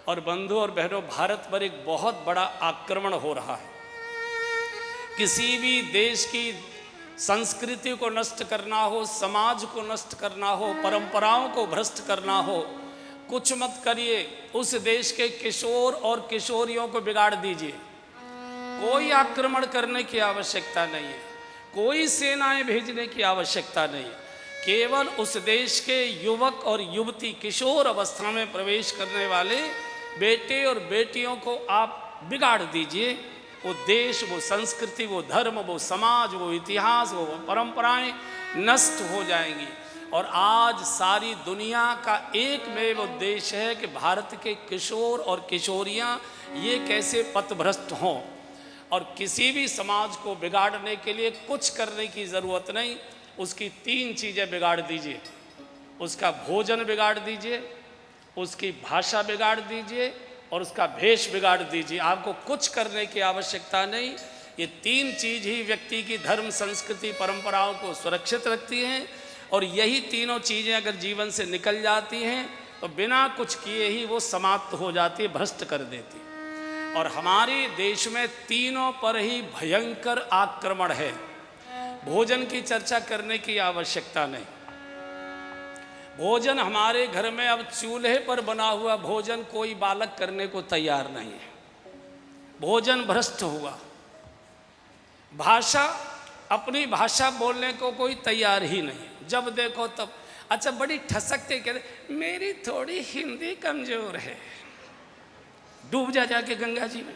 और बंधु और बहनों, भारत पर एक बहुत बड़ा आक्रमण हो रहा है। किसी भी देश की संस्कृति को नष्ट करना हो, समाज को नष्ट करना हो, परंपराओं को भ्रष्ट करना हो, कुछ मत करिए, उस देश के किशोर और किशोरियों को बिगाड़ दीजिए। कोई आक्रमण करने की आवश्यकता नहीं है, कोई सेनाएं भेजने की आवश्यकता नहीं है। केवल उस देश के युवक और युवती, किशोर अवस्था में प्रवेश करने वाले बेटे और बेटियों को आप बिगाड़ दीजिए। वो देश, वो संस्कृति, वो धर्म, वो समाज, वो इतिहास, वो परंपराएं नष्ट हो जाएंगी। और आज सारी दुनिया का एकमेव उद्देश्य है कि भारत के किशोर और किशोरियां ये कैसे पथभ्रष्ट हों। और किसी भी समाज को बिगाड़ने के लिए कुछ करने की ज़रूरत नहीं, उसकी 3 चीज़ें बिगाड़ दीजिए। उसका भोजन बिगाड़ दीजिए, उसकी भाषा बिगाड़ दीजिए और उसका भेष बिगाड़ दीजिए। आपको कुछ करने की आवश्यकता नहीं। ये 3 चीज़ ही व्यक्ति की धर्म, संस्कृति, परंपराओं को सुरक्षित रखती हैं। और यही तीनों चीज़ें अगर जीवन से निकल जाती हैं तो बिना कुछ किए ही वो समाप्त हो जाती है, भ्रष्ट कर देती। और हमारे देश में तीनों पर ही भयंकर आक्रमण है। भोजन की चर्चा करने की आवश्यकता नहीं। भोजन हमारे घर में अब चूल्हे पर बना हुआ भोजन कोई बालक करने को तैयार नहीं है। भोजन भ्रष्ट हुआ। भाषा, अपनी भाषा बोलने को कोई तैयार ही नहीं। जब देखो तब अच्छा बड़ी ठसकते कहते मेरी थोड़ी हिंदी कमजोर है। डूब जाके गंगा जी में,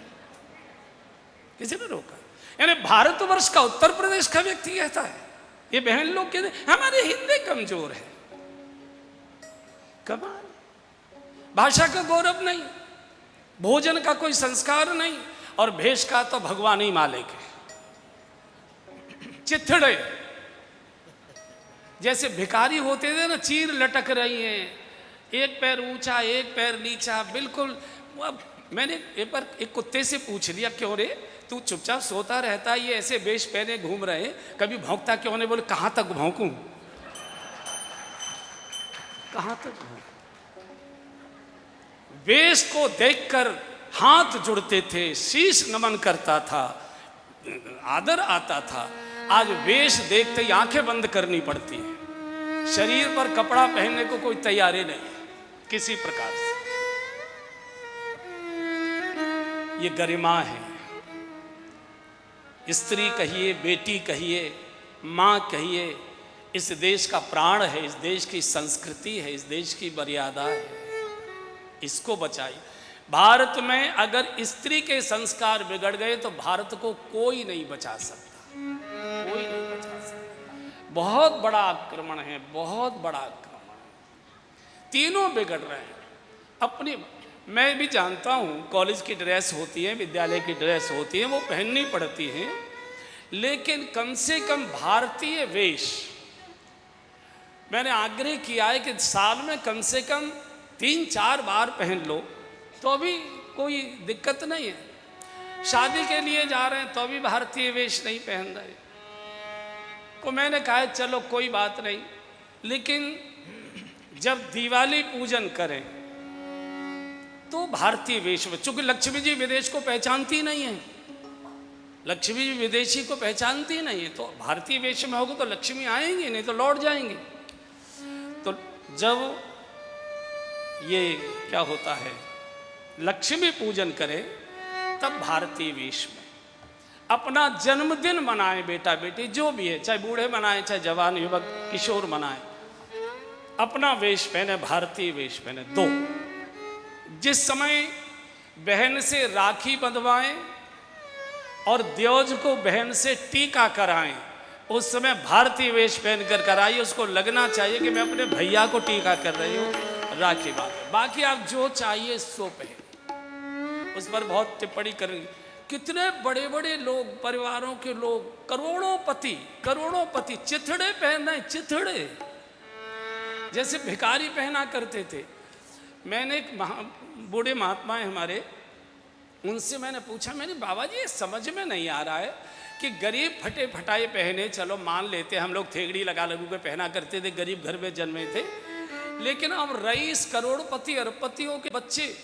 किसी ने रोका? यानी भारतवर्ष का, उत्तर प्रदेश का व्यक्ति कहता है, ये बहन लोग कहते हमारी हिंदी कमजोर है। कमाल। भाषा का गौरव नहीं, भोजन का कोई संस्कार नहीं, और भेष का तो भगवान ही मालिक है। चिथड़े जैसे भिखारी होते थे ना, चीर लटक रही है, एक पैर ऊंचा एक पैर नीचा, बिल्कुल। अब मैंने एक बार एक कुत्ते से पूछ लिया, क्यों रे तू चुपचाप सोता रहता है, ये ऐसे वेश पहने घूम रहे, कभी भौंकता क्यों नहीं? बोले कहाँ तक भौंकूं, कहाँ तक भौंकूं? वेश को देखकर हाथ जुड़ते थे, शीश नमन करता था, आदर आता था। आज वेश देखते ही आंखें बंद करनी पड़ती है। शरीर पर कपड़ा पहनने को कोई तैयारी नहीं किसी प्रकार से। ये गरिमा है। स्त्री कहिए, बेटी कहिए, माँ कहिए, इस देश का प्राण है, इस देश की संस्कृति है, इस देश की मर्यादा है। इसको बचाइए। भारत में अगर स्त्री के संस्कार बिगड़ गए तो भारत को कोई नहीं बचा सकता, कोई नहीं बचा सकता। बहुत बड़ा आक्रमण है, बहुत बड़ा आक्रमण। तीनों बिगड़ रहे हैं अपनी। मैं भी जानता हूँ, कॉलेज की ड्रेस होती है, विद्यालय की ड्रेस होती है, वो पहननी पड़ती है, लेकिन कम से कम भारतीय वेश, मैंने आग्रह किया है कि साल में कम से कम 3-4 बार पहन लो तो भी कोई दिक्कत नहीं है। शादी के लिए जा रहे हैं तो भी भारतीय वेश नहीं पहन रहे, तो मैंने कहा चलो कोई बात नहीं, लेकिन जब दिवाली पूजन करें तो भारतीय वेश में, चूंकि लक्ष्मी जी विदेश को पहचानती नहीं है, लक्ष्मी जी विदेशी को पहचानती नहीं है, तो भारतीय वेश में होगा तो लक्ष्मी आएंगी, नहीं तो लौट जाएंगी। तो जब ये क्या होता है, लक्ष्मी पूजन करें तब भारतीय वेश में अपना जन्मदिन मनाएं, बेटा बेटी जो भी है, चाहे बूढ़े मनाएं, चाहे जवान युवक किशोर मनाएं, अपना वेश पहने, भारतीय वेश पहने। 2, जिस समय बहन से राखी बंधवाएं और द्योज को बहन से टीका कराएं, उस समय भारतीय वेश पहन कर कराइए। उसको लगना चाहिए कि मैं अपने भैया को टीका कर रही हूँ, राखी बांध। बाकी आप जो चाहिए सो पहन। उस पर बहुत टिप्पणी करेंगे। कितने बड़े बड़े लोग, परिवारों के लोग, करोड़ों पति चिथड़े पहन रहे, चिथड़े जैसे भिखारी पहना करते थे। मैंने एक बूढ़े महात्मा है हमारे, उनसे मैंने पूछा, मैंने बाबा जी ये समझ में नहीं आ रहा है कि गरीब फटे फटाए पहने, चलो मान लेते हम लोग थेगड़ी लगा लगू के पहना करते थे, गरीब घर में जन्मे थे, लेकिन अब रईस, करोड़पति, अरबपतियों के बच्चे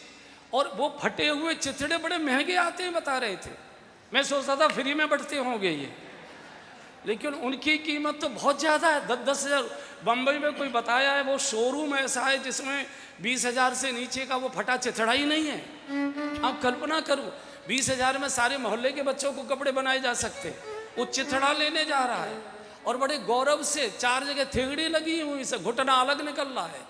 और वो फटे हुए चिथड़े बड़े महंगे आते हैं बता रहे थे। मैं सोचता था फ्री में बटते होंगे ये, लेकिन उनकी कीमत तो बहुत ज़्यादा है, 10-10 हज़ार। बम्बई में कोई बताया है वो शोरूम ऐसा है जिसमें 20,000 से नीचे का वो फटा चिथड़ा ही नहीं है। आप कल्पना करो 20,000 में सारे मोहल्ले के बच्चों को कपड़े बनाए जा सकते, वो चिथड़ा लेने जा रहा है और बड़े गौरव से 4 जगह थेगड़ी लगी हुई से घुटना अलग निकल रहा है,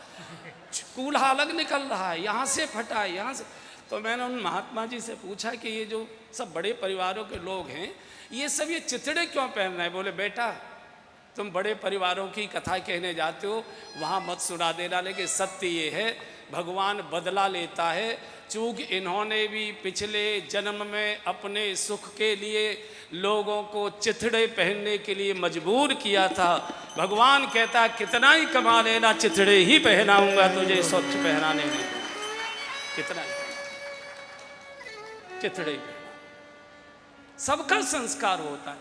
कूल्हा अलग निकल रहा है, यहाँ से फटा है, यहाँ से। तो मैंने उन महात्मा जी से पूछा कि ये जो सब बड़े परिवारों के लोग हैं ये सब ये चिथड़े क्यों पहन रहे हैं? बोले बेटा तुम बड़े परिवारों की कथा कहने जाते हो, वहाँ मत सुना देना, लेकिन सत्य ये है भगवान बदला लेता है। चूँकि इन्होंने भी पिछले जन्म में अपने सुख के लिए लोगों को चिथड़े पहनने के लिए मजबूर किया था। भगवान कहता कितना ही कमा लेना, चिथड़े ही पहनाऊंगा तुझे, स्वच्छ पहनाने नहीं, कितना ही चिथड़े। सबका संस्कार होता है।